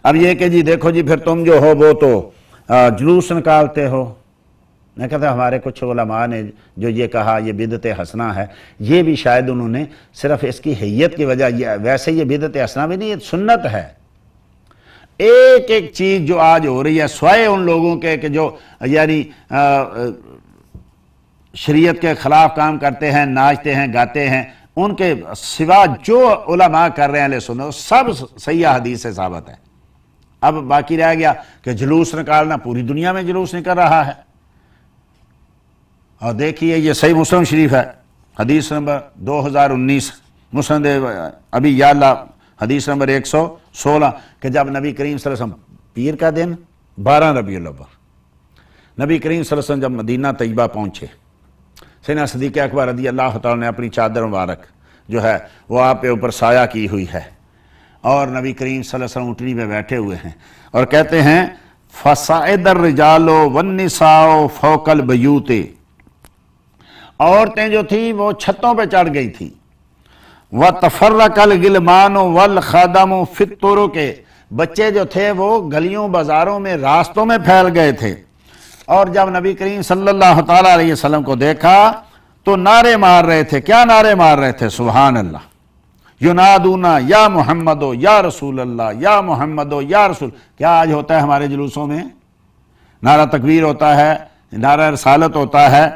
اب یہ کہ جی دیکھو جی پھر تم جو ہو وہ تو جلوس نکالتے ہو. میں کہتا ہمارے کچھ علماء نے جو یہ کہا یہ بدعت حسنہ ہے، یہ بھی شاید انہوں نے صرف اس کی حیت کی وجہ، ویسے یہ بدعت حسنہ بھی نہیں، یہ سنت ہے. ایک ایک چیز جو آج ہو رہی ہے سوائے ان لوگوں کے کہ جو یعنی شریعت کے خلاف کام کرتے ہیں، ناچتے ہیں، گاتے ہیں، ان کے سوا جو علماء کر رہے ہیں اہل سنت سب صحیح حدیث سے ثابت ہے. اب باقی رہ گیا کہ جلوس نکالنا، پوری دنیا میں جلوس نکل رہا ہے. اور دیکھیے یہ صحیح مسلم شریف ہے، حدیث نمبر 2019، مسند ابی یعلا حدیث نمبر 116، کہ جب نبی کریم صلی اللہ علیہ وسلم پیر کا دن 12 ربیع الاول، نبی کریم صلی اللہ علیہ وسلم جب مدینہ طیبہ پہنچے، سیدنا صدیق اکبر رضی اللہ تعالیٰ نے اپنی چادر مبارک جو ہے وہ آپ کے اوپر سایہ کی ہوئی ہے، اور نبی کریم صلی اللہ علیہ وسلم اٹھنی پہ بیٹھے ہوئے ہیں، اور کہتے ہیں فَصَعِدَ الرِّجَالُ وَالنِّسَاءُ فَوْقَ الْبَيُوتِ، عورتیں جو تھیں وہ چھتوں پہ چڑھ گئی تھیں. وَتَفَرَّقَ الْغِلْمَانُ وَالْخَدَمُ فِي الطُّرُقِ، بچے جو تھے وہ گلیوں بازاروں میں راستوں میں پھیل گئے تھے. اور جب نبی کریم صلی اللہ تعالیٰ علیہ وسلم کو دیکھا تو نعرے مار رہے تھے. کیا نعرے مار رہے تھے؟ سبحان اللہ. ینادون یا محمد یا رسول اللہ، یا محمد یا رسول. کیا آج ہوتا ہے ہمارے جلوسوں میں؟ نعرہ تکبیر ہوتا ہے، نعرہ رسالت ہوتا ہے.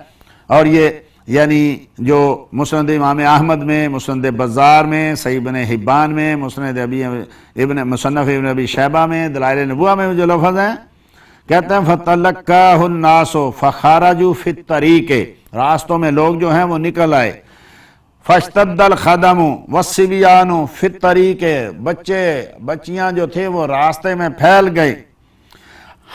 اور یہ یعنی جو مسند امام احمد میں، مسند بزار میں، صحیح ابن حبان میں، مسند مصنف ابن ابی شیبہ میں، دلائل نبوہ میں جو لفظ ہیں، کہتے ہیں فَتَلَقَّاهُ النَّاسُ فَخَرَجُوا فِي الطَّرِيقِ، راستوں میں لوگ جو ہیں وہ نکل آئے. فَاشْتَدَّ الْخَدَمُ وَالصِّبْيَانُ فِي الطَّرِيقِ، بچیاں جو تھے وہ راستے میں پھیل گئے.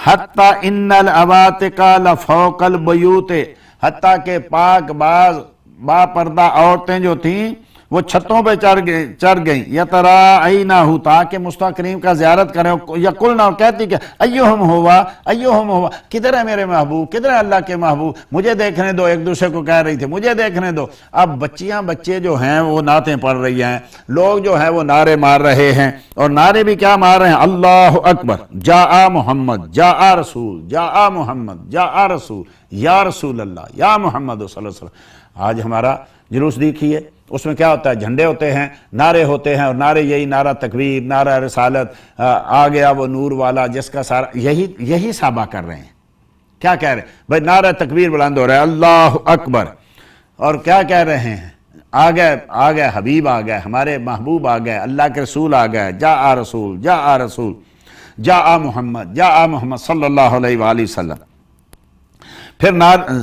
حَتَّى إِنَّ الْعَوَاتِقَ لَفَوْقَ الْبَيُوتِ، حتیٰ کہ پاک باز با پردہ عورتیں جو تھیں وہ چھتوں پہ چڑھ گئیں. یتراعینہ، تاکہ مصطفیٰ کریم کا زیارت کریں. یقولنا، کہتی کہ ایہم ہوا، کدھر ہے میرے محبوب، کدھر ہے اللہ کے محبوب، مجھے دیکھنے دو. ایک دوسرے کو کہہ رہی تھی مجھے دیکھنے دو. اب بچے جو ہیں وہ نعتیں پڑھ رہی ہیں، لوگ جو ہیں وہ نعرے مار رہے ہیں. اور نعرے بھی کیا مار رہے ہیں؟ اللہ اکبر، جاء محمد، جاء رسول، جاء محمد، جاء رسول، یا رسول اللہ، یا محمد صلی اللہ علیہ وسلم. آج ہمارا جلوس دیکھیے، اس میں کیا ہوتا ہے؟ جھنڈے ہوتے ہیں، نعرے ہوتے ہیں، اور نعرے یہی نعرہ تکبیر، نعرہ رسالت، آ گیا وہ نور والا جس کا سارا یہی صحابہ کر رہے ہیں. کیا کہہ رہے ہیں بھائی؟ نعرہ تکبیر بلند ہو رہا ہے، اللہ اکبر. اور کیا کہہ رہے ہیں؟ آ گئے حبیب، آ گئے ہمارے محبوب، آ گئے اللہ کے رسول، آ گئے جاء رسول، جاء رسول، جاء محمد صلی اللہ علیہ وآلہ وسلم. پھر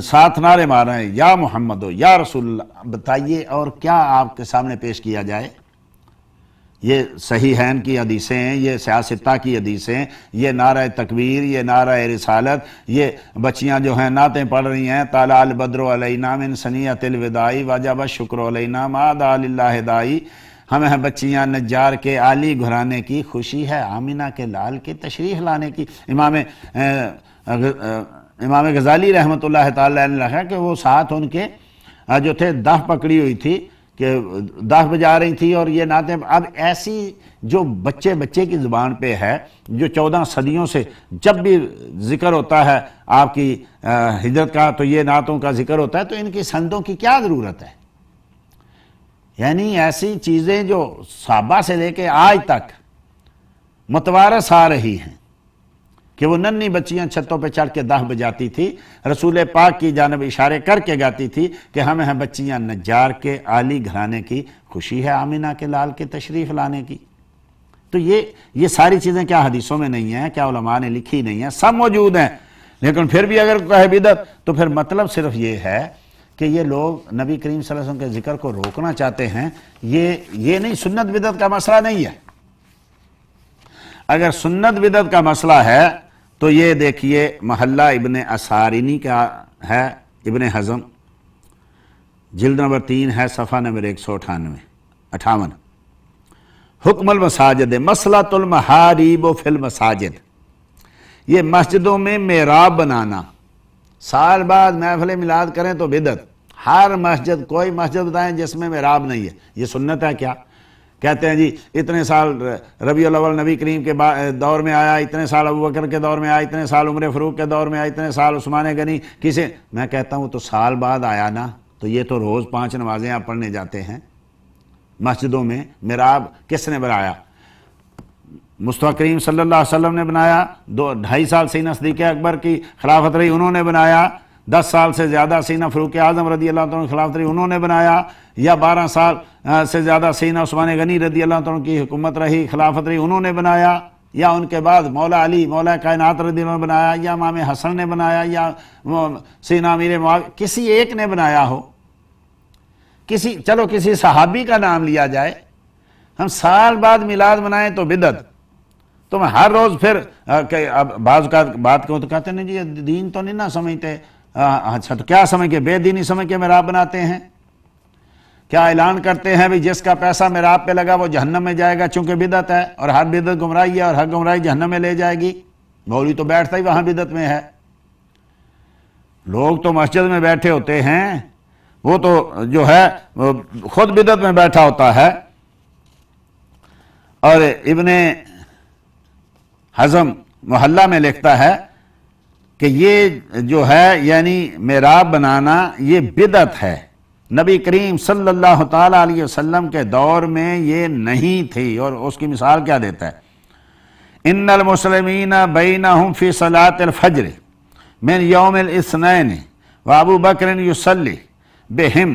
ساتھ نعرے مار رہے ہیں یا محمد ہو، یا رسول اللہ. بتائیے اور کیا آپ کے سامنے پیش کیا جائے؟ یہ صحیحین کی حدیثیں ہیں، یہ سیاستہ کی حدیثیں، یہ نعرہ تکبیر، یہ نعرہ رسالت، یہ بچیاں جو ہیں نعتیں پڑھ رہی ہیں. طلع البدر علینا من ثنیۃ الوداع وجب الشکر علینا ما دعا للہ داعی. ہمیں ہیں بچیاں نجار کے عالی گھرانے کی خوشی ہے، آمینہ کے لال کی تشریف لانے کی. امام غزالی رحمۃ اللہ تعالیٰ نے لکھا کہ وہ ساتھ ان کے جو تھے دف پکڑی ہوئی تھی کہ دف بجا رہی تھی اور یہ نعتیں. اب ایسی جو بچے کی زبان پہ ہے، جو 14 صدیوں سے جب بھی ذکر ہوتا ہے آپ کی ہجرت کا تو یہ نعتوں کا ذکر ہوتا ہے، تو ان کی سندوں کی کیا ضرورت ہے؟ یعنی ایسی چیزیں جو صحابہ سے لے کے آج تک متوارث آ رہی ہیں کہ وہ ننھی بچیاں چھتوں پہ چڑھ کے دف بجاتی تھی، رسول پاک کی جانب اشارے کر کے گاتی تھی کہ ہمیں ہیں بچیاں نجار کے عالی گھرانے کی خوشی ہے، آمینہ کے لال کے تشریف لانے کی. تو یہ ساری چیزیں کیا حدیثوں میں نہیں ہیں؟ کیا علماء نے لکھی نہیں ہیں؟ سب موجود ہیں. لیکن پھر بھی اگر کوئی بدعت تو پھر مطلب صرف یہ ہے کہ یہ لوگ نبی کریم صلی اللہ علیہ وسلم کے ذکر کو روکنا چاہتے ہیں. یہ نہیں، سنت بدعت کا مسئلہ نہیں ہے. اگر سنت بدعت کا مسئلہ ہے تو یہ دیکھیے محلہ ابن اسارینی کا ہے، ابن حزم، جلد نمبر 3 ہے، صفحہ نمبر 158. حکم المساجد مسئلۃ المحاریب فی المساجد، یہ مسجدوں میں محراب بنانا. سال بعد محفل میلاد کریں تو بدعت. ہر مسجد، کوئی مسجد بتائیں جس میں محراب نہیں ہے. یہ سنت ہے کیا؟ کہتے ہیں جی اتنے سال ربیع الاول نبی کریم کے دور میں آیا، اتنے سال ابوبکر کے دور میں آیا، اتنے سال عمر فاروق کے دور میں آیا، اتنے سال عثمان غنی کسے، میں کہتا ہوں تو سال بعد آیا نا، تو یہ تو روز 5 نمازیں آپ پڑھنے جاتے ہیں مسجدوں میں، محراب کس نے بنایا؟ مصطفیٰ کریم صلی اللہ علیہ وسلم نے بنایا، 2.5 سال سیدنا صدیق اکبر کی خلافت رہی، انہوں نے بنایا، 10 سال سے زیادہ سیدنا فاروق اعظم رضی اللہ عنہ کی خلافت رہی، انہوں نے بنایا، یا 12 سال سے زیادہ سیدنا عثمان غنی رضی اللہ عنہ کی حکومت رہی، خلافت رہی، انہوں نے بنایا، یا ان کے بعد مولا علی مولا کائنات رضی اللہ عنہ نے بنایا، یا امام حسن نے بنایا، یا سیدنا امیر معاویہ، کسی ایک نے بنایا ہو، چلو کسی صحابی کا نام لیا جائے، ہم سال بعد میلاد منائیں تو بدعت، تو میں ہر روز پھر بعض کا بات کہوں تو کہتے ہیں جی دین تو نہیں نہ سمجھتے، اچھا تو کیا سمجھ کے، بے دینی سمجھ کے محراب بناتے ہیں؟ کیا اعلان کرتے ہیں بھی جس کا پیسہ محراب پہ لگا وہ جہنم میں جائے گا چونکہ بدعت ہے، اور ہر بدعت گمراہی ہے، اور ہر گمراہی جہنم میں لے جائے گی؟ مولوی تو بیٹھتا ہی وہاں بدعت میں ہے، لوگ تو مسجد میں بیٹھے ہوتے ہیں، وہ تو جو ہے خود بدعت میں بیٹھا ہوتا ہے۔ اور ابن حزم محلہ میں لکھتا ہے کہ یہ جو ہے یعنی محراب بنانا یہ بدعت ہے، نبی کریم صلی اللہ تعالی علیہ وسلم کے دور میں یہ نہیں تھی، اور اس کی مثال کیا دیتا ہے؟ ان المسلمین بینہم فی صلاۃ الفجر من یوم الاثنین وابو بکر یصلی بہم،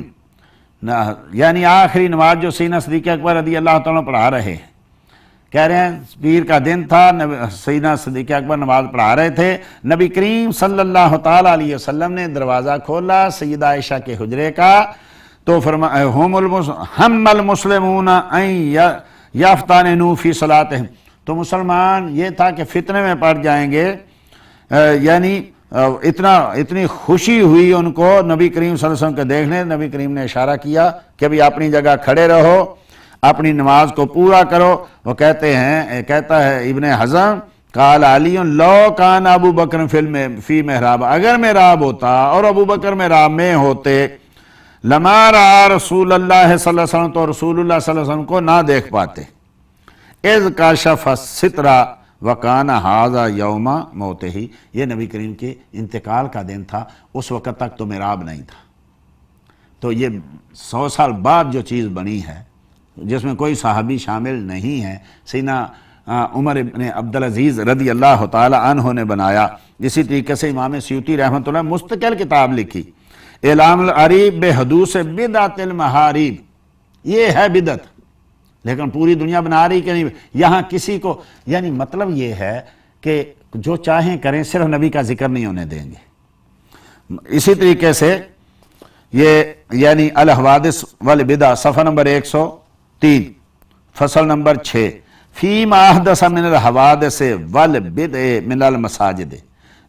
یعنی آخری نماز جو سیدنا صدیق اکبر رضی اللہ تعالیٰ پڑھا رہے ہیں، کہہ رہے ہیں پیر کا دن تھا، سیدنا صدیق اکبر نماز پڑھا رہے تھے، نبی کریم صلی اللہ تعالی علیہ وسلم نے دروازہ کھولا سیدہ عائشہ کے حجرے کا، تو ہم المسلمون ان یفتنوا فی صلاتہم، تو مسلمان یہ تھا کہ فتنے میں پڑ جائیں گے، یعنی اتنی خوشی ہوئی ان کو نبی کریم صلی اللہ علیہ وسلم کے دیکھنے، نبی کریم نے اشارہ کیا کہ بھی اپنی جگہ کھڑے رہو، اپنی نماز کو پورا کرو۔ وہ کہتا ہے ابن حزم قال علی لو کان ابو بکر فی محراب، اگر محراب ہوتا اور ابو بکر محراب میں ہوتے، لما رأى رسول اللہ صلی اللہ علیہ وسلم، تو رسول اللہ صلی اللہ علیہ وسلم کو نہ دیکھ پاتے، اذ کاشف الستر وکان ھذا یوم موتہ، یہ نبی کریم کے انتقال کا دن تھا، اس وقت تک تو محراب نہیں تھا، تو یہ 100 سال بعد جو چیز بنی ہے جس میں کوئی صحابی شامل نہیں ہے، سیدنا عمر بن عبدالعزیز رضی اللہ تعالی عنہ نے بنایا۔ اسی طریقے سے امام سیوطی رحمۃ اللہ مستقل کتاب لکھی، اعلام العریب بحدوث بدعت المحاریب، یہ ہے بدعت، لیکن پوری دنیا بنا رہی کہ نہیں، یہاں کسی کو، یعنی مطلب یہ ہے کہ جو چاہیں کریں، صرف نبی کا ذکر نہیں ہونے دیں گے۔ اسی طریقے سے یہ یعنی الحوادث والبدع صفحہ نمبر 103 فصل نمبر 6، فی ما احدث من الحوادث والبدع من المساجد،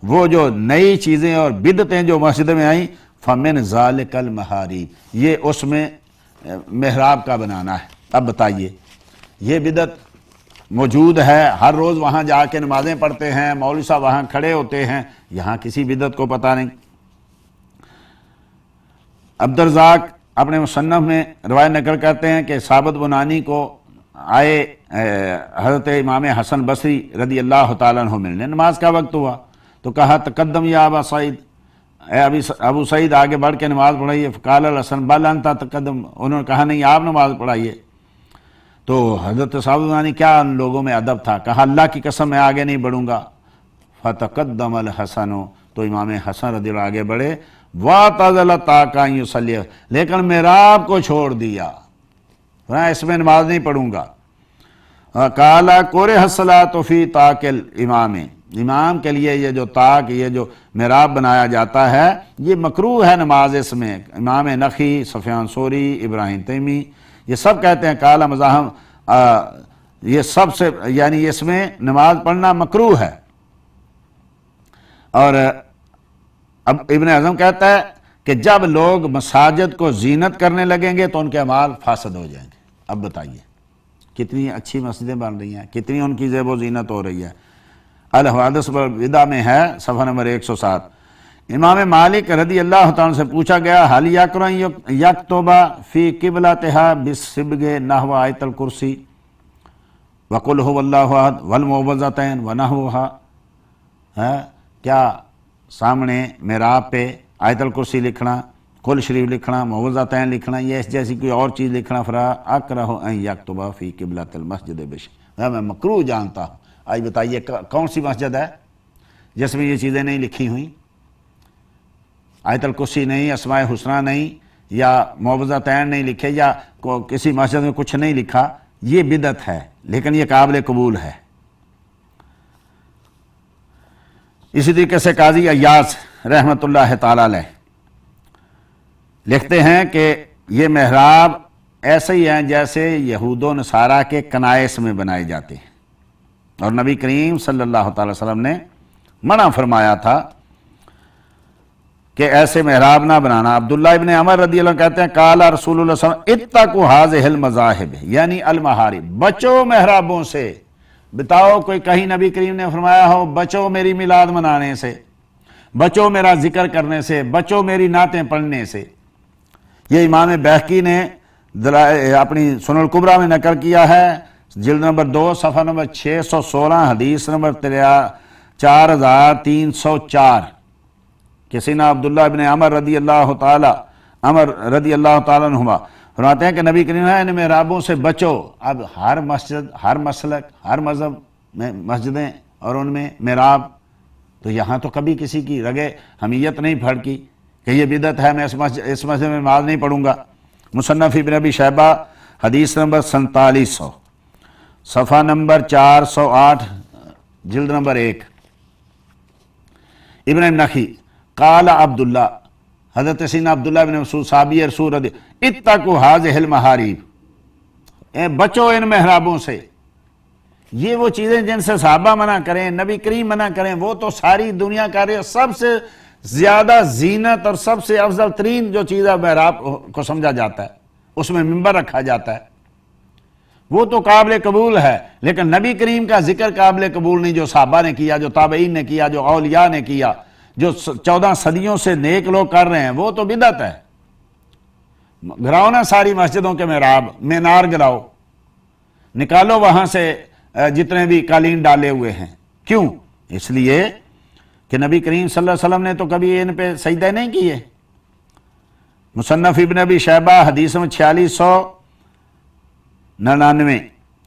وہ جو نئی چیزیں اور بدعتیں جو مسجد میں آئیں، فمن ذالک المحاریب، یہ اس میں محراب کا بنانا ہے۔ اب بتائیے یہ بدعت موجود ہے، ہر روز وہاں جا کے نمازیں پڑھتے ہیں، مولوی صاحب وہاں کھڑے ہوتے ہیں، یہاں کسی بدعت کو پتہ نہیں۔ عبدالرزاق اپنے مصنف میں روایت نقل کرتے ہیں کہ ثابت بنانی کو آئے حضرت امام حسن بصری رضی اللہ تعالیٰ عنہ ملنے، نماز کا وقت ہوا تو کہا تقدم یا ابا سعید، اے ابو سعید آگے بڑھ کے نماز پڑھائیے، فقال الحسن بل انت تقدم، انہوں نے کہا نہیں آپ نماز پڑھائیے، تو حضرت ثابت بنانی کیا ان لوگوں میں ادب تھا، کہا اللہ کی قسم میں آگے نہیں بڑھوں گا، فتقدم الحسن، تو امام حسن رضی اللہ آگے بڑھے، وَاعْتَزَلَ تَاكَ أَن يُصَلِّيَ، لیکن محراب کو چھوڑ دیا، میں اس میں نماز نہیں پڑھوں گا۔ قَالَ كُرِهَ الصَّلَاةُ فِي طَاقِ الْإِمَامِ، امام کے لیے یہ جو طاق، یہ جو محراب بنایا جاتا ہے، یہ مکروہ ہے نماز اس میں۔ امام نخعی، سفیان ثوری، ابراہیم تیمی، یہ سب کہتے ہیں قال مزاحم، یہ سب سے یعنی اس میں نماز پڑھنا مکروہ ہے۔ اور اب ابن اعظم کہتا ہے کہ جب لوگ مساجد کو زینت کرنے لگیں گے تو ان کے اعمال فاسد ہو جائیں گے۔ اب بتائیے کتنی اچھی مسجدیں بن رہی ہیں، کتنی ان کی زیب و زینت ہو رہی ہے۔ الحوادث والبدع میں ہے صفحہ نمبر 107، امام مالک رضی اللہ تعالیٰ سے پوچھا گیا حل یکتبہ فی قبلتہا بالصبغ نحو آیت الکرسی وقل هو اللہ احد والمعوذتین ونحوہا، کیا سامنے محراب پہ آیت الکرسی لکھنا، قل شریف لکھنا، معوذتین لکھنا، یہ اس جیسی کوئی اور چیز لکھنا، فرا اکرہ ان یکتبہ فی قبلۃ المسجد میں مکروہ جانتا ہوں۔ آج بتائیے کون سی مسجد ہے جس میں یہ چیزیں نہیں لکھی ہوئیں؟ آیت الکرسی نہیں، اسماء حسنہ نہیں، یا معوذتین نہیں لکھے، یا کسی مسجد میں کچھ نہیں لکھا، یہ بدعت ہے، لیکن یہ قابل قبول ہے۔ اسی طریقے سے قاضی عیاض رحمۃ اللہ تعالی علیہ لکھتے ہیں کہ یہ محراب ایسے ہی ہیں جیسے یہود و نصارہ کے کنائس میں بنائے جاتے ہیں، اور نبی کریم صلی اللہ تعالی وسلم نے منع فرمایا تھا کہ ایسے محراب نہ بنانا۔ عبداللہ ابن عمر رضی اللہ عنہ کہتے ہیں قال رسول اللہ صلی اللہ علیہ وسلم اتقوا هذه المذاہب یعنی المحارب، بچو محرابوں سے۔ بتاؤ کوئی کہیں نبی کریم نے فرمایا ہو بچو میری میلاد منانے سے، بچو میرا ذکر کرنے سے، بچو میری نعتیں پڑھنے سے؟ یہ امام بیہقی نے اپنی سنن الکبریٰ میں نقل کیا ہے، جلد نمبر 2 صفحہ نمبر 616 حدیث نمبر 4304 کہ سیدنا عبداللہ ابن عمر رضی اللہ تعالیٰ عنہما فرماتے ہیں کہ نبی کریم نے ان محرابوں سے بچو۔ اب ہر مسجد، ہر مسلک، ہر مذہب میں مسجدیں اور ان میں محراب، تو یہاں تو کبھی کسی کی رگے حمیت نہیں پھڑکی کہ یہ بدعت ہے، میں اس مسجد میں نماز نہیں پڑھوں گا۔ مصنف ابن ابی شیبہ حدیث نمبر 4700 صفحہ نمبر 408 جلد نمبر 1 ابن نخی قال عبداللہ، حضرت سیدنا عبداللہ بن مسعود صحابی رسول رضی اتقوا هذه المحارب، بچو ان محرابوں سے۔ یہ وہ چیزیں جن سے صحابہ منع کریں، نبی کریم منع کریں، وہ تو ساری دنیا کا رہے، سب سے زیادہ زینت اور سب سے افضل ترین جو چیز ہے محراب کو سمجھا جاتا ہے، اس میں منبر رکھا جاتا ہے، وہ تو قابل قبول ہے، لیکن نبی کریم کا ذکر قابل قبول نہیں، جو صحابہ نے کیا، جو تابعین نے کیا، جو اولیاء نے کیا، جو 14 صدیوں سے نیک لوگ کر رہے ہیں، وہ تو بدعت ہے۔ گراؤ نا ساری مسجدوں کے محراب، مینار گراؤ، نکالو وہاں سے جتنے بھی قالین ڈالے ہوئے ہیں۔ کیوں؟ اس لیے کہ نبی کریم صلی اللہ علیہ وسلم نے تو کبھی ان پہ سجدہ نہیں کیے۔ مصنف ابن ابی شیبہ حدیث میں 4699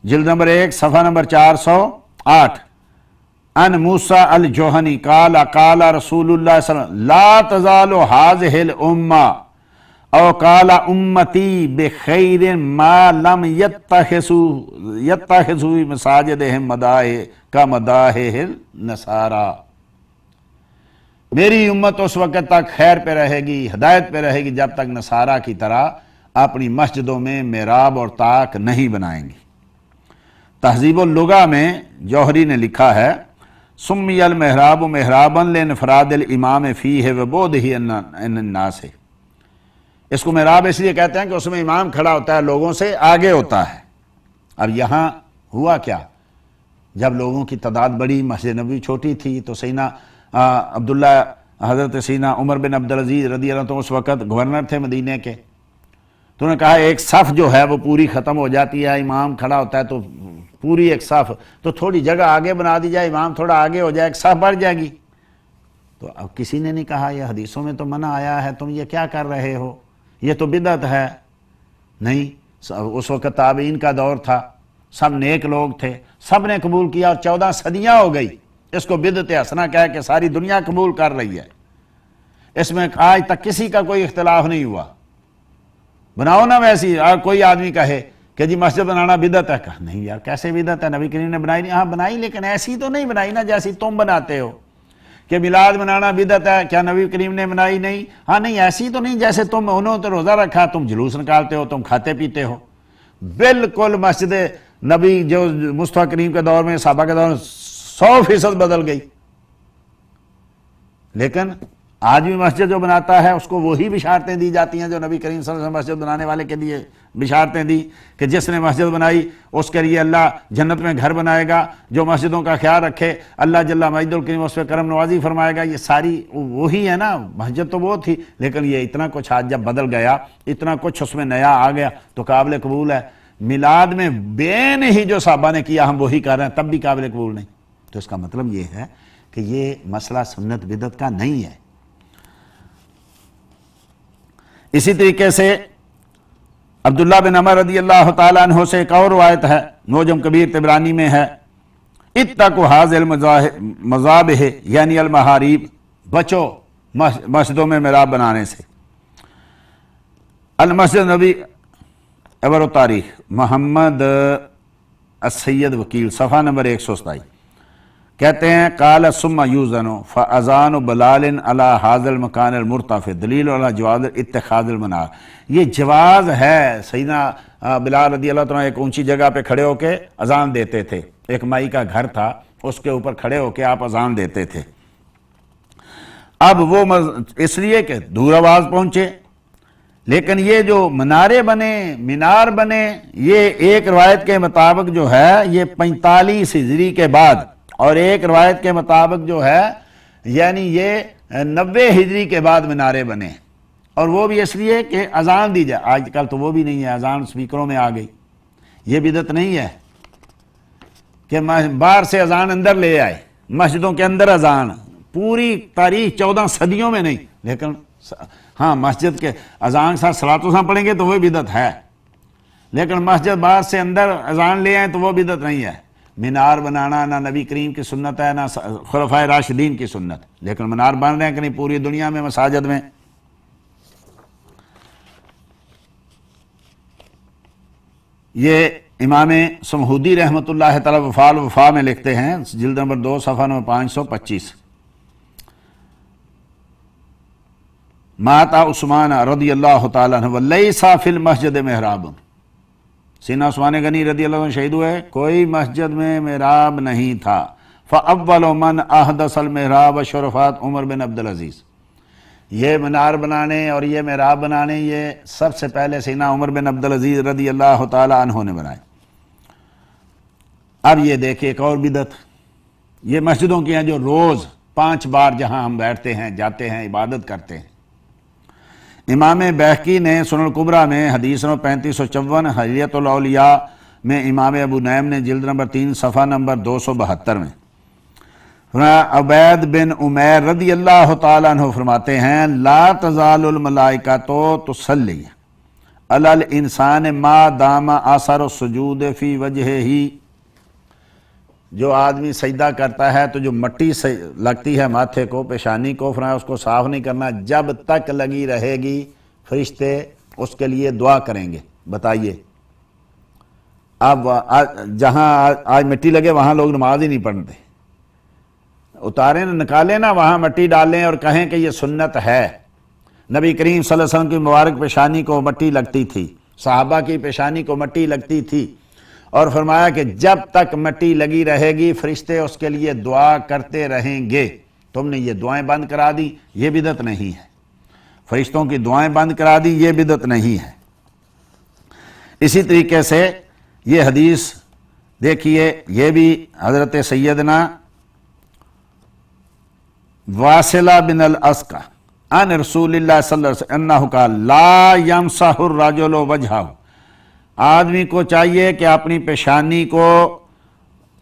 جلد نمبر 1 صفحہ نمبر 408 ان موسیٰ الجوہنی قال قال رسول اللہ صلی اللہ علیہ وسلم لا تزال هذه الامہ او قال امتی بخیر ما لم یتخذوا مساجدہم مداہ کا مداہ النصارى، میری امت اس وقت تک خیر پہ رہے گی، ہدایت پہ رہے گی، جب تک نصارہ کی طرح اپنی مسجدوں میں محراب اور طاق نہیں بنائیں گی۔ تہذیب اللغہ میں جوہری نے لکھا ہے سمی المحراب محرابا لانفراد الامام فیہ وبعدہ عن الناس، اس کو محراب اس لیے کہتے ہیں کہ اس میں امام کھڑا ہوتا ہے، لوگوں سے آگے ہوتا ہے۔ اب یہاں ہوا کیا، جب لوگوں کی تعداد بڑی، مسجد نبوی چھوٹی تھی، تو سیدنا عبداللہ حضرت سیدنا عمر بن عبدالعزیز رضی اللہ عنہ اس وقت گورنر تھے مدینہ کے، تو انہوں نے کہا ایک صف جو ہے وہ پوری ختم ہو جاتی ہے، امام کھڑا ہوتا ہے تو پوری ایک صف، تو تھوڑی جگہ آگے بنا دی جائے، امام تھوڑا آگے ہو جائے، ایک صف بڑھ جائے گی۔ تو اب کسی نے نہیں کہا یہ حدیثوں میں تو منع آیا ہے، تم یہ کیا کر رہے ہو، یہ تو بدعت ہے۔ نہیں، اس وقت تابعین کا دور تھا، سب نیک لوگ تھے، سب نے قبول کیا، اور 14 صدیاں ہو گئی اس کو بدعت حسنہ کہہ کہ ساری دنیا قبول کر رہی ہے، اس میں آج تک کسی کا کوئی اختلاف نہیں ہوا۔ بناؤ نا ویسی، کوئی آدمی کہے کہ جی مسجد بنانا بدعت ہے، کہا نہیں یار کیسے بدعت ہے، نبی کریم نے بنائی نہیں؟ ہاں بنائی، لیکن ایسی تو نہیں بنائی نا جیسی تم بناتے ہو کہ میلاد منانا بدعت ہے، کیا نبی کریم نے بنائی نہیں؟ ہاں نہیں ایسی تو نہیں جیسے تم، انہوں نے تو روزہ رکھا، تم جلوس نکالتے ہو، تم کھاتے پیتے ہو۔ بالکل مسجد نبی جو مصطفیٰ کریم کے دور میں، صحابہ کے دور میں 100% بدل گئی، لیکن آج بھی مسجد جو بناتا ہے اس کو وہی بشارتیں دی جاتی ہیں جو نبی کریم صلی اللہ علیہ وسلم مسجد بنانے والے کے لیے بشارتیں دی کہ جس نے مسجد بنائی اس کے لیے اللہ جنت میں گھر بنائے گا، جو مسجدوں کا خیال رکھے اللہ جل مجد الکریم اس پہ کرم نوازی فرمائے گا۔ یہ ساری وہی ہے نا، مسجد تو وہ تھی، لیکن یہ اتنا کچھ آج جب بدل گیا، اتنا کچھ اس میں نیا آ گیا تو قابل قبول ہے۔ میلاد میں بین ہی جو صحابہ نے کیا ہم وہی کر رہے ہیں، تب بھی قابل قبول نہیں۔ تو اس کا مطلب یہ ہے کہ یہ مسئلہ سنت بدعت کا نہیں ہے۔ اسی طریقے سے عبداللہ بن عمر رضی اللہ تعالیٰ عنہ سے ایک اور روایت ہے، معجم کبیر طبرانی میں ہے، اتقوا ھذہ المذابح یعنی المحاریب، بچو مسجدوں میں محراب بنانے سے۔ المسجد نبی عبر تاریخ محمد السید وکیل صفحہ نمبر 127 کہتے ہیں قال ثم یوزن فاذان بلال علی ھذا المکان المرتفع دلیل علی جواز اتخاذ المنار۔ یہ جواز ہے، سیدنا بلال رضی اللہ تعالیٰ ایک اونچی جگہ پہ کھڑے ہو کے اذان دیتے تھے، ایک مائی کا گھر تھا اس کے اوپر کھڑے ہو کے آپ اذان دیتے تھے۔ اب وہ اس لیے کہ دور آواز پہنچے، لیکن یہ جو منارے بنے، مینار بنے، یہ ایک روایت کے مطابق جو ہے یہ 45 ہجری کے بعد، اور ایک روایت کے مطابق جو ہے یعنی یہ 90 ہجری کے بعد منارے بنے، اور وہ بھی اس لیے کہ اذان دی جائے۔ آج کل تو وہ بھی نہیں ہے، اذان سپیکروں میں آ گئی۔ یہ بدعت نہیں ہے کہ باہر سے اذان اندر لے آئے، مسجدوں کے اندر اذان، پوری تاریخ 14 صدیوں میں نہیں، لیکن ہاں مسجد کے اذان کے ساتھ صلاۃ و سلام پڑھیں گے تو وہ بدعت ہے، لیکن مسجد باہر سے اندر اذان لے آئیں تو وہ بدعت نہیں ہے۔ مینار بنانا نہ نبی کریم کی سنت ہے نہ خلفائے راشدین کی سنت، لیکن مینار بن رہے ہیں کہ نہیں پوری دنیا میں مساجد میں۔ یہ امام سمہودی رحمۃ اللہ تعالی وفا میں لکھتے ہیں، جلد نمبر 2 صفحہ نمبر 525 مات عثمان رضی اللہ تعالیٰ عنہ ولیس فی المسجد محراب، سیدنا عثمان غنی رضی اللہ عنہ شہید ہوئے، کوئی مسجد میں محراب نہیں تھا۔ فاول من احدث المحراب شرفات عمر بن عبدالعزیز، یہ مینار بنانے اور یہ محراب بنانے یہ سب سے پہلے سیدنا عمر بن عبدالعزیز رضی اللہ تعالیٰ عنہ نے بنائے۔ اب یہ دیکھیں ایک اور بدعت، یہ مسجدوں کی ہیں جو روز 5 بار جہاں ہم بیٹھتے ہیں، جاتے ہیں، عبادت کرتے ہیں۔ امام بیہقی نے سنن الکبریٰ میں حدیث نمبر 3554، حلیۃ الاولیاء میں امام ابو نعیم نے جلد نمبر 3 صفحہ نمبر 272 میں عبید بن عمیر رضی اللہ تعالیٰ عنہ فرماتے ہیں لا تزال الملائکۃ تصلی علی الانسان ما دام اثر السجود فی وجہہ، جو آدمی سجدہ کرتا ہے تو جو مٹی لگتی ہے ماتھے کو، پیشانی کو، فرمایا اس کو صاف نہیں کرنا جب تک لگی رہے گی، فرشتے اس کے لیے دعا کریں گے۔ بتائیے اب جہاں آج مٹی لگے وہاں لوگ نماز ہی نہیں پڑھتے، اتاریں نکالیں نا وہاں مٹی ڈالیں اور کہیں کہ یہ سنت ہے۔ نبی کریم صلی اللہ علیہ وسلم کی مبارک پیشانی کو مٹی لگتی تھی، صحابہ کی پیشانی کو مٹی لگتی تھی، اور فرمایا کہ جب تک مٹی لگی رہے گی فرشتے اس کے لیے دعا کرتے رہیں گے۔ تم نے یہ دعائیں بند کرا دی، یہ بدعت نہیں ہے۔ فرشتوں کی دعائیں بند کرا دی، یہ بدعت نہیں ہے۔ اسی طریقے سے یہ حدیث دیکھیے، یہ بھی حضرت سیدنا واصلہ بن الاسقع عن رسول اللہ صلی اللہ علیہ وسلم انہ قال لا یمسح الرجل وجہہ، آدمی کو چاہیے کہ اپنی پیشانی کو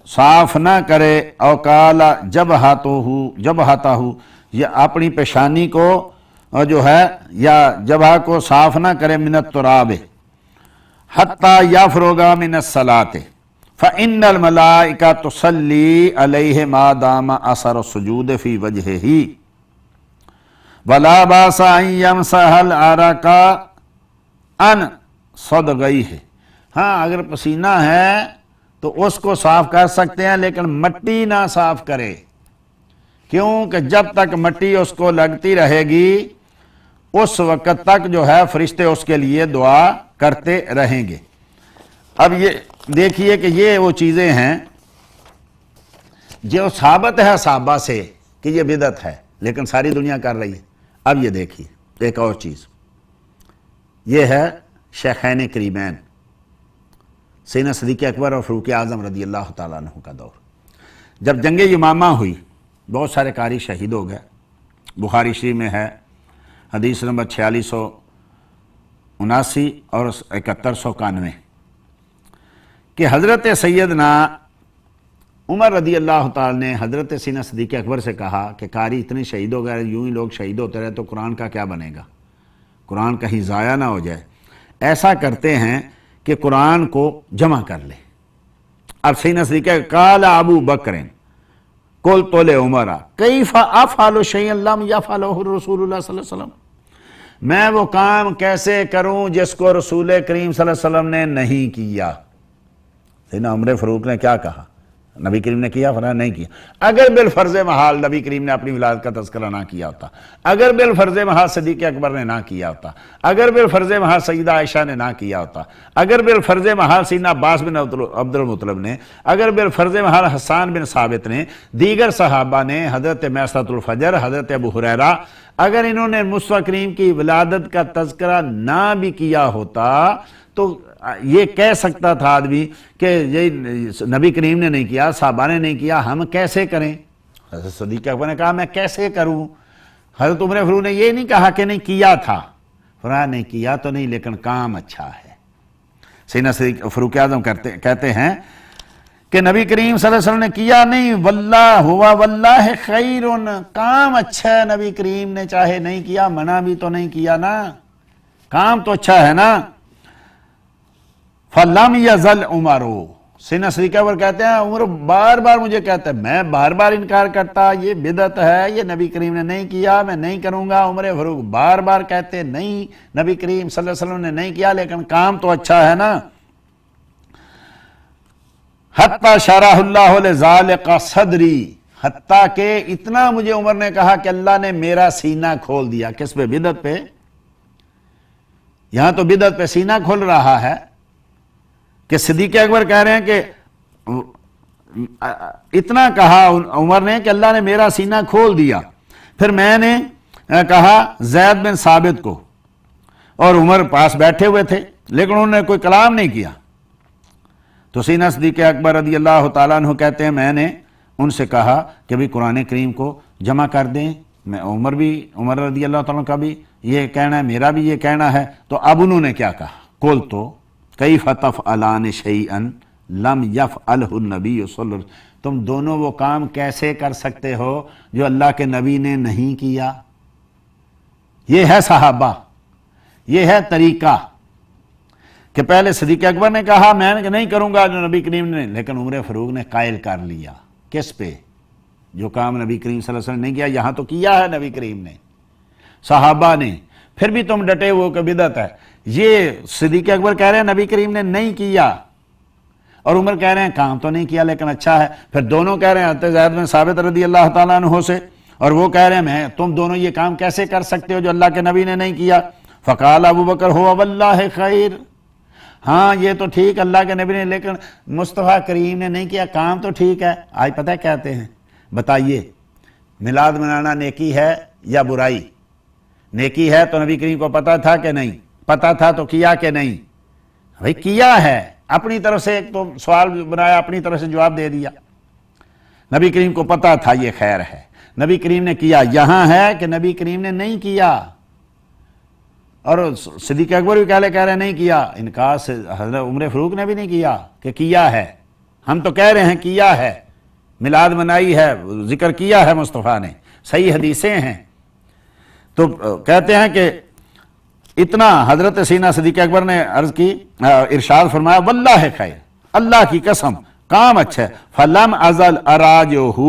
صاف نہ کرے، او قال جبہتہ، یا اپنی پیشانی کو جو ہے یا جبہ کو صاف نہ کرے، من التراب حتی یفرغ من الصلاۃ فإن الملائکہ تصلی علیہ ما دام اثر السجود فی وجہہ ولا باس ان یمسح العرق عن صدغیہ۔ ہاں اگر پسینہ ہے تو اس کو صاف کر سکتے ہیں، لیکن مٹی نہ صاف کرے، کیونکہ جب تک مٹی اس کو لگتی رہے گی اس وقت تک جو ہے فرشتے اس کے لیے دعا کرتے رہیں گے۔ اب یہ دیکھیے کہ یہ وہ چیزیں ہیں جو ثابت ہے صحابہ سے کہ یہ بدعت ہے، لیکن ساری دنیا کر رہی ہے۔ اب یہ دیکھیے ایک اور چیز، یہ ہے شیخین کریمین سیدنا صدیق اکبر اور فاروق اعظم رضی اللہ تعالیٰ عنہ کا دور، جب جنگ یمامہ ہوئی بہت سارے قاری شہید ہو گئے۔ بخاری شریف میں ہے حدیث نمبر 4679 اور 7191 کہ حضرت سیدنا عمر رضی اللہ تعالیٰ نے حضرت سیدنا صدیق اکبر سے کہا کہ قاری اتنے شہید ہو گئے، یوں ہی لوگ شہید ہوتے رہے تو قرآن کا کیا بنے گا، قرآن کہیں ضائع نہ ہو جائے، ایسا کرتے ہیں کہ قرآن کو جمع کر لے۔ اب سیدنا صدیق قال ابو بکر قلت لعمر کیف افعل شیئا لم یفعلہ رسول اللہ صلی اللہ علیہ وسلم، میں وہ کام کیسے کروں جس کو رسول کریم صلی اللہ علیہ وسلم نے نہیں کیا۔ سیدنا عمر فاروق نے کیا کہا، نبی کریم نے کیا؟ فرمایا نہیں کیا۔ اگر بالفرض محال نبی کریم نے اپنی ولادت کا تذکرہ نہ کیا ہوتا، اگر بالفرض محال صدیق اکبر نے نہ کیا ہوتا، اگر بالفرض محال سیدہ عائشہ نے نہ کیا ہوتا، اگر بالفرض محال سیدنا عباس بن عبد المطلب نے، اگر بالفرض محال حسان بن ثابت نے، دیگر صحابہ نے، حضرت میسرۃ الفجر، حضرت ابو ہریرہ، اگر انہوں نے مصطفیٰ کریم کی ولادت کا تذکرہ نہ بھی کیا ہوتا تو یہ کہہ سکتا تھا آدمی کہ یہ نبی کریم نے نہیں کیا، صحابہ نے نہیں کیا، ہم کیسے کریں؟ حضرت صدیق اکبر نے کہا میں کیسے کروں؟ حضرت عمر فاروق نے یہ نہیں کہا کہ نہیں کیا تھا، فرمایا نہیں کیا تو نہیں لیکن کام اچھا ہے۔ سیدنا صدیق فاروق اعظم کہتے ہیں کہ نبی کریم صلی اللہ علیہ وسلم نے کیا نہیں، واللہ ہوا واللہ خیر، کام اچھا ہے، نبی کریم نے چاہے نہیں کیا، منع بھی تو نہیں کیا نا، کام تو اچھا ہے نا۔ فَلَمْ يَزَلْ عُمَرُ، سیدنا صدیق اکبر کہتے ہیں عمر بار بار مجھے کہتا ہے، میں بار بار انکار کرتا، یہ بدعت ہے، یہ نبی کریم نے نہیں کیا، میں نہیں کروں گا۔ عمر فاروق بار بار کہتے نہیں، نبی کریم صلی اللہ علیہ وسلم نے نہیں کیا لیکن کام تو اچھا ہے نا۔ حَتَّى شَرَحَ اللَّهُ لِذَلِكَ صَدْرِي، حتیٰ کہ اتنا مجھے عمر نے کہا کہ اللہ نے میرا سینہ کھول دیا۔ کس پہ؟ بدعت پہ۔ یہاں تو بدعت پہ سینہ کھول رہا ہے کہ صدیق اکبر کہہ رہے ہیں کہ اتنا کہا عمر نے کہ اللہ نے میرا سینہ کھول دیا۔ پھر میں نے کہا زید بن ثابت کو، اور عمر پاس بیٹھے ہوئے تھے لیکن انہوں نے کوئی کلام نہیں کیا۔ تو سیدنا صدیق اکبر رضی اللہ تعالیٰ عنہ کہتے ہیں میں نے ان سے کہا کہ بھی قرآن کریم کو جمع کر دیں۔ میں عمر رضی اللہ تعالیٰ کا بھی یہ کہنا ہے، میرا بھی یہ کہنا ہے۔ تو اب انہوں نے کیا کہا، قلت کیف تفعلان شیئا لم یفعلہ النبی صلی اللہ علیہ وسلم، تم دونوں وہ کام کیسے کر سکتے ہو جو اللہ کے نبی نے نہیں کیا؟ یہ ہے صحابہ، یہ ہے طریقہ کہ پہلے صدیق اکبر نے کہا میں نہیں کروں گا جو نبی کریم نے، لیکن عمر فاروق نے قائل کر لیا کس پہ؟ جو کام نبی کریم صلی اللہ علیہ وسلم نے نہیں کیا، یہاں تو کیا ہے نبی کریم نے، صحابہ نے، پھر بھی تم ڈٹے ہوئے کہ بدعت ہے۔ یہ صدیق اکبر کہہ رہے ہیں نبی کریم نے نہیں کیا، اور عمر کہہ رہے ہیں کام تو نہیں کیا لیکن اچھا ہے۔ پھر دونوں کہہ رہے ہیں حضرت زید بن ثابت رضی اللہ تعالیٰ عنہ سے، اور وہ کہہ رہے ہیں تم دونوں یہ کام کیسے کر سکتے ہو جو اللہ کے نبی نے نہیں کیا؟ فقال ابو بکر ہوا واللہ خیر، ہاں یہ تو ٹھیک اللہ کے نبی نے، لیکن مصطفیٰ کریم نے نہیں کیا، کام تو ٹھیک ہے۔ آج پتہ کہتے ہیں بتائیے میلاد منانا نیکی ہے یا برائی؟ نیکی ہے تو نبی کریم کو پتہ تھا کہ نہیں؟ پتہ تھا تو کیا کہ نہیں؟ بھائی کیا ہے، اپنی طرف سے ایک تو سوال بنایا، اپنی طرف سے جواب دے دیا۔ نبی کریم کو پتہ تھا یہ خیر ہے، نبی کریم نے کیا۔ یہاں ہے کہ نبی کریم نے نہیں کیا، اور صدیق اکبر بھی کہہ رہے نہیں کیا، انکار سے حضرت عمر فاروق نے بھی نہیں کیا ہے۔ ہم تو کہہ رہے ہیں کیا ہے، میلاد منائی ہے، ذکر کیا ہے مصطفیٰ نے، صحیح حدیثیں ہیں۔ تو کہتے ہیں کہ اتنا حضرت سیدنا صدیق اکبر نے عرض کی، ارشاد فرمایا واللہ خیر، اللہ کی قسم کام اچھا ہے۔ فلم ازل اراجہ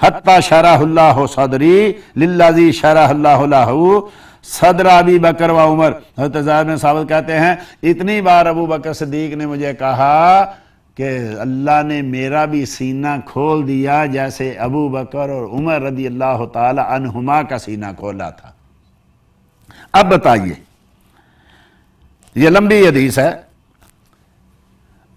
حتی شرح اللہ صدری للذی شرح اللہ لہ صدر ابی بکر و عمر۔ حضرت زید بن ثابت کہتے ہیں اتنی بار ابو بکر صدیق نے مجھے کہا کہ اللہ نے میرا بھی سینہ کھول دیا جیسے ابو بکر اور عمر رضی اللہ تعالی عنہما کا سینہ کھولا تھا۔ اب بتائیے، یہ لمبی حدیث ہے،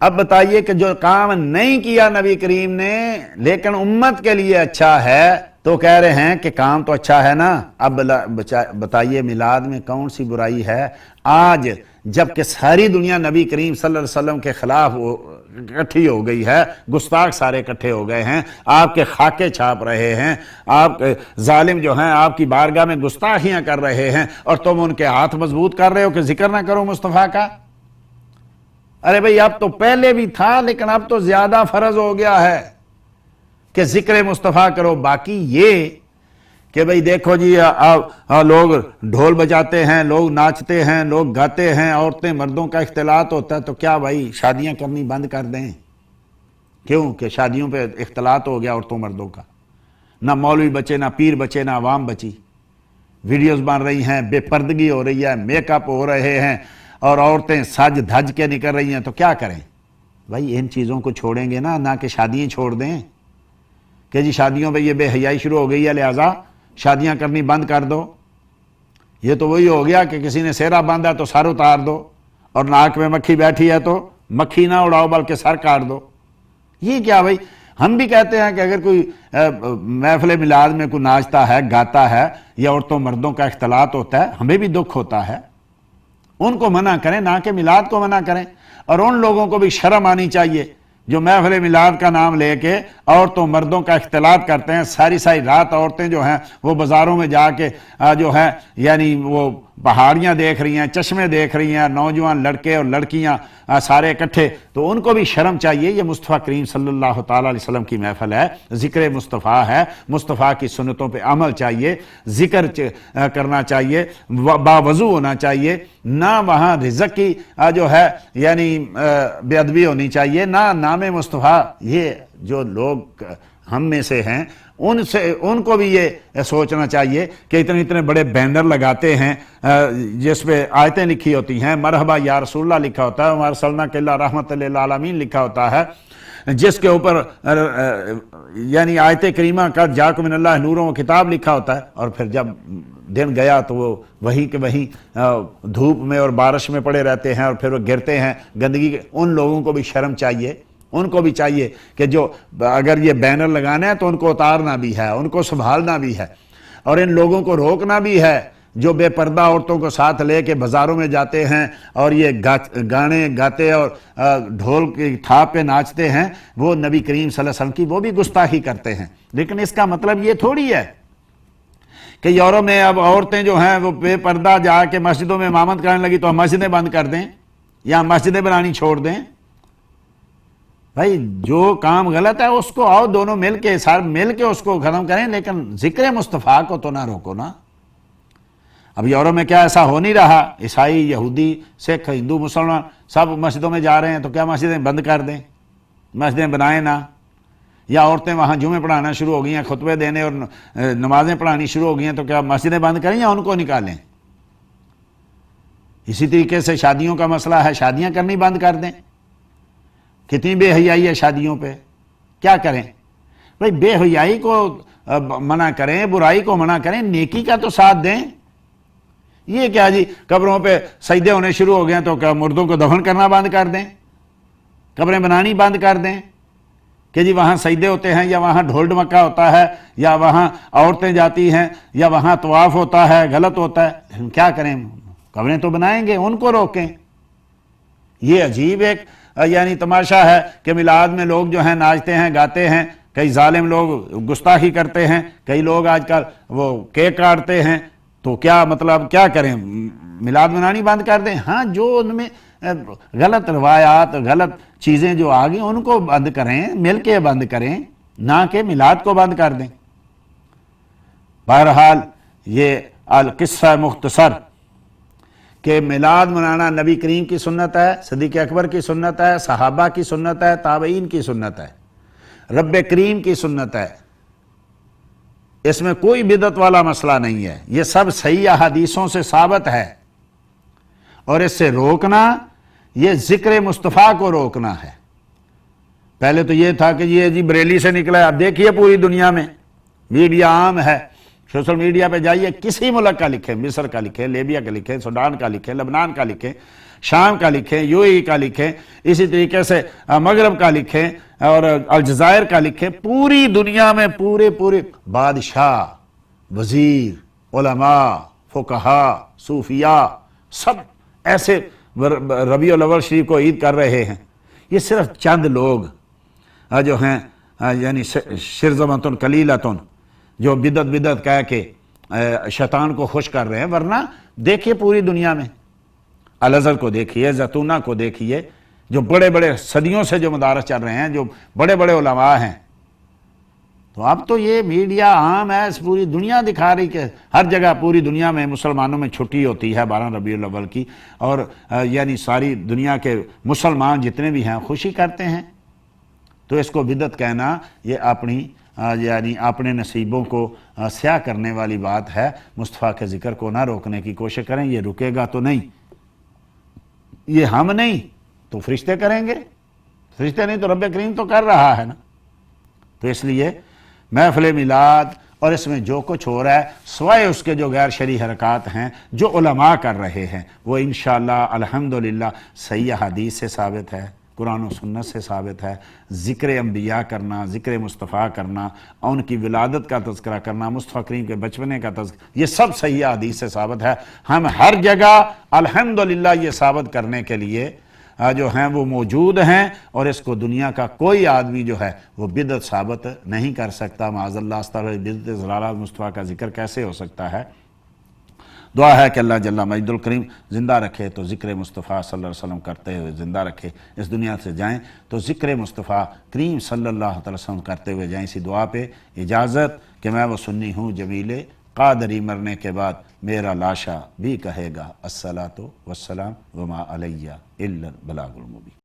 اب بتائیے کہ جو کام نہیں کیا نبی کریم نے لیکن امت کے لیے اچھا ہے تو کہہ رہے ہیں کہ کام تو اچھا ہے نا۔ اب بتائیے میلاد میں کون سی برائی ہے؟ آج جبکہ ساری دنیا نبی کریم صلی اللہ علیہ وسلم کے خلاف اکٹھی ہو گئی ہے، گستاخ سارے اکٹھے ہو گئے ہیں، آپ کے خاکے چھاپ رہے ہیں، آپ ظالم جو ہیں آپ کی بارگاہ میں گستاخیاں کر رہے ہیں، اور تم ان کے ہاتھ مضبوط کر رہے ہو کہ ذکر نہ کرو مصطفیٰ کا۔ ارے بھئی اب تو پہلے بھی تھا، لیکن اب تو زیادہ فرض ہو گیا ہے کہ ذکر مصطفیٰ کرو۔ باقی یہ کہ بھئی دیکھو جی لوگ ڈھول بجاتے ہیں، لوگ ناچتے ہیں، لوگ گاتے ہیں، عورتیں مردوں کا اختلاط ہوتا ہے، تو کیا بھائی شادیاں کرنی بند کر دیں؟ کیوں کہ شادیوں پہ اختلاط ہو گیا عورتوں مردوں کا؟ نہ مولوی بچے، نہ پیر بچے، نہ عوام بچی، ویڈیوز بن رہی ہیں، بے پردگی ہو رہی ہے، میک اپ ہو رہے ہیں، اور عورتیں سج دھج کے نکل رہی ہیں، تو کیا کریں؟ بھائی ان چیزوں کو چھوڑیں گے نہ کہ شادیاں چھوڑ دیں کہ جی شادیوں پہ یہ بے حیائی شروع ہو گئی ہے لہٰذا شادیاں کرنی بند کر دو۔ یہ تو وہی ہو گیا کہ کسی نے سہرا باندھا تو سر اتار دو، اور ناک میں مکھی بیٹھی ہے تو مکھی نہ اڑاؤ بلکہ سر کاٹ دو۔ یہ کیا بھائی؟ ہم بھی کہتے ہیں کہ اگر کوئی محفل میلاد میں کوئی ناچتا ہے، گاتا ہے، یا عورتوں مردوں کا اختلاط ہوتا ہے، ہمیں بھی دکھ ہوتا ہے، ان کو منع کریں نہ کہ میلاد کو منع کریں۔ اور ان لوگوں کو بھی شرم آنی چاہیے جو محفل میلاد کا نام لے کے عورتوں مردوں کا اختلاط کرتے ہیں۔ ساری رات عورتیں جو ہیں وہ بازاروں میں جا کے جو ہے یعنی وہ پہاڑیاں دیکھ رہی ہیں، چشمے دیکھ رہی ہیں، نوجوان لڑکے اور لڑکیاں سارے اکٹھے، تو ان کو بھی شرم چاہیے۔ یہ مصطفیٰ کریم صلی اللہ تعالیٰ علیہ وسلم کی محفل ہے، ذکر مصطفیٰ ہے، مصطفیٰ کی سنتوں پہ عمل چاہیے، ذکر کرنا چاہیے، باوضو ہونا چاہیے، نہ وہاں رزق کی جو ہے یعنی بے ادبی ہونی چاہیے، نہ نام مصطفیٰ۔ یہ جو لوگ ہم میں سے ہیں ان کو بھی یہ سوچنا چاہیے کہ اتنے بڑے بینر لگاتے ہیں جس پہ آیتیں لکھی ہوتی ہیں، مرحبا یا رسول اللہ لکھا ہوتا ہے، وَمَا أَرْسَلْنَاكَ إِلَّا رَحْمَةً لِّلْعَالَمِينَ لکھا ہوتا ہے، جس کے اوپر یعنی آیت کریمہ کا جاءکم من اللہ نور و کتاب لکھا ہوتا ہے، اور پھر جب دن گیا تو وہ وہیں کے وہیں دھوپ میں اور بارش میں پڑے رہتے ہیں، اور پھر وہ گرتے ہیں گندگی کے۔ ان لوگوں کو بھی شرم چاہیے، ان کو بھی چاہیے کہ جو اگر یہ بینر لگانا ہے تو ان کو اتارنا بھی ہے، ان کو سنبھالنا بھی ہے، اور ان لوگوں کو روکنا بھی ہے جو بے پردہ عورتوں کو ساتھ لے کے بازاروں میں جاتے ہیں اور یہ گانے گاتے اور ڈھول کی تھاپ پہ ناچتے ہیں، وہ نبی کریم صلی اللہ علیہ وسلم کی وہ بھی گستاخی کرتے ہیں۔ لیکن اس کا مطلب یہ تھوڑی ہے کہ یورپ میں اب عورتیں جو ہیں وہ بے پردہ جا کے مسجدوں میں امامت کرنے لگی تو ہم مسجدیں بند کر دیں یا مسجدیں بنانی چھوڑ دیں۔ بھائی جو کام غلط ہے اس کو آؤ دونوں مل کے اس کو ختم کریں، لیکن ذکر مصطفیٰ کو تو نہ روکو نا۔ اب یورپ میں کیا ایسا ہو نہیں رہا؟ عیسائی، یہودی، سکھ، ہندو، مسلمان سب مسجدوں میں جا رہے ہیں، تو کیا مسجدیں بند کر دیں؟ مسجدیں بنائیں نا۔ یا عورتیں وہاں جمعے پڑھانا شروع ہو گئی ہیں، خطبے دینے اور نمازیں پڑھانی شروع ہو گئی ہیں، تو کیا مسجدیں بند کریں یا ان کو نکالیں؟ اسی طریقے سے شادیوں کا مسئلہ ہے، شادیاں کرنی بند کر دیں۔ کتنی بے حیائی ہے شادیوں پہ، کیا کریں؟ بھائی بے حیائی کو منع کریں، برائی کو منع کریں، نیکی کا تو ساتھ دیں۔ یہ کیا جی قبروں پہ سجدے ہونے شروع ہو گئے ہیں تو کیا مردوں کو دفن کرنا بند کر دیں؟ قبریں بنانی بند کر دیں کہ جی وہاں سجدے ہوتے ہیں، یا وہاں ڈھول ڈمکا ہوتا ہے، یا وہاں عورتیں جاتی ہیں، یا وہاں طواف ہوتا ہے، غلط ہوتا ہے؟ کیا کریں؟ قبریں تو بنائیں گے، ان کو روکیں۔ یہ عجیب ایک یعنی تماشا ہے کہ میلاد میں لوگ جو ہیں ناچتے ہیں، گاتے ہیں، کئی ظالم لوگ گستاخی کرتے ہیں، کئی لوگ آج کل وہ کیک کاٹتے ہیں، تو کیا مطلب کیا کریں؟ میلاد منانی بند کر دیں؟ ہاں جو ان میں غلط روایات، غلط چیزیں جو آ گئی ان کو بند کریں، مل کے بند کریں، نہ کہ میلاد کو بند کر دیں۔ بہرحال یہ القصہ مختصر کہ میلاد منانا نبی کریم کی سنت ہے، صدیق اکبر کی سنت ہے، صحابہ کی سنت ہے، تابعین کی سنت ہے، رب کریم کی سنت ہے۔ اس میں کوئی بدعت والا مسئلہ نہیں ہے، یہ سب صحیح احادیثوں سے ثابت ہے، اور اس سے روکنا یہ ذکر مصطفیٰ کو روکنا ہے۔ پہلے تو یہ تھا کہ یہ جی بریلی سے نکلا ہے، اب دیکھیے پوری دنیا میں میڈیا عام ہے، سوشل میڈیا پہ جائیے، کسی ملک کا لکھیں، مصر کا لکھیں، لیبیا کا لکھیں، سوڈان کا لکھیں، لبنان کا لکھیں، شام کا لکھیں، یو اے ای کا لکھیں، اسی طریقے سے مغرب کا لکھیں اور الجزائر کا لکھیں، پوری دنیا میں پورے بادشاہ، وزیر، علماء، فقہاء، صوفیاء، سب ایسے ربیع الاول شریف کو عید کر رہے ہیں، یہ صرف چند لوگ جو ہیں یعنی شرذمۃ قلیلۃ جو بدعت کہہ کے شیطان کو خوش کر رہے ہیں، ورنہ دیکھیے پوری دنیا میں الازہر کو دیکھیے، زیتونہ کو دیکھیے، جو بڑے بڑے صدیوں سے جو مدارس چل رہے ہیں، جو بڑے بڑے علماء ہیں، تو اب تو یہ میڈیا عام ہے، اس پوری دنیا دکھا رہی کہ ہر جگہ پوری دنیا میں مسلمانوں میں چھٹی ہوتی ہے 12 ربیع الاول کی، اور یعنی ساری دنیا کے مسلمان جتنے بھی ہیں خوشی کرتے ہیں۔ تو اس کو بدعت کہنا یہ یعنی اپنے نصیبوں کو سیاہ کرنے والی بات ہے۔ مصطفیٰ کے ذکر کو نہ روکنے کی کوشش کریں، یہ رکے گا تو نہیں، یہ ہم نہیں تو فرشتے کریں گے، فرشتے نہیں تو رب کریم تو کر رہا ہے نا۔ تو اس لیے محفل میلاد اور اس میں جو کچھ ہو رہا ہے، سوائے اس کے جو غیر شرعی حرکات ہیں جو علماء کر رہے ہیں، وہ انشاءاللہ الحمدللہ صحیح حدیث سے ثابت ہے، قرآن و سنت سے ثابت ہے۔ ذکر انبیاء کرنا، ذکر مصطفیٰ کرنا، ان کی ولادت کا تذکرہ کرنا، مصطفیٰ کریم کے بچپنے کا تذکرہ، یہ سب صحیح حدیث سے ثابت ہے۔ ہم ہر جگہ الحمدللہ یہ ثابت کرنے کے لیے جو ہیں وہ موجود ہیں، اور اس کو دنیا کا کوئی آدمی جو ہے وہ بدعت ثابت نہیں کر سکتا۔ معاذ اللہ، استغفر، بدعت ضلالہ مصطفیٰ کا ذکر کیسے ہو سکتا ہے؟ دعا ہے کہ اللہ جل مجد الکریم زندہ رکھے تو ذکر مصطفیٰ صلی اللہ علیہ وسلم کرتے ہوئے زندہ رکھے، اس دنیا سے جائیں تو ذکر مصطفیٰ کریم صلی اللہ علیہ وسلم کرتے ہوئے جائیں۔ اسی دعا پہ اجازت کہ میں وہ سنی ہوں جمیل قادری، مرنے کے بعد میرا لاشا بھی کہے گا الصلاۃ والسلام وما علیہ الا البلاغ المبین۔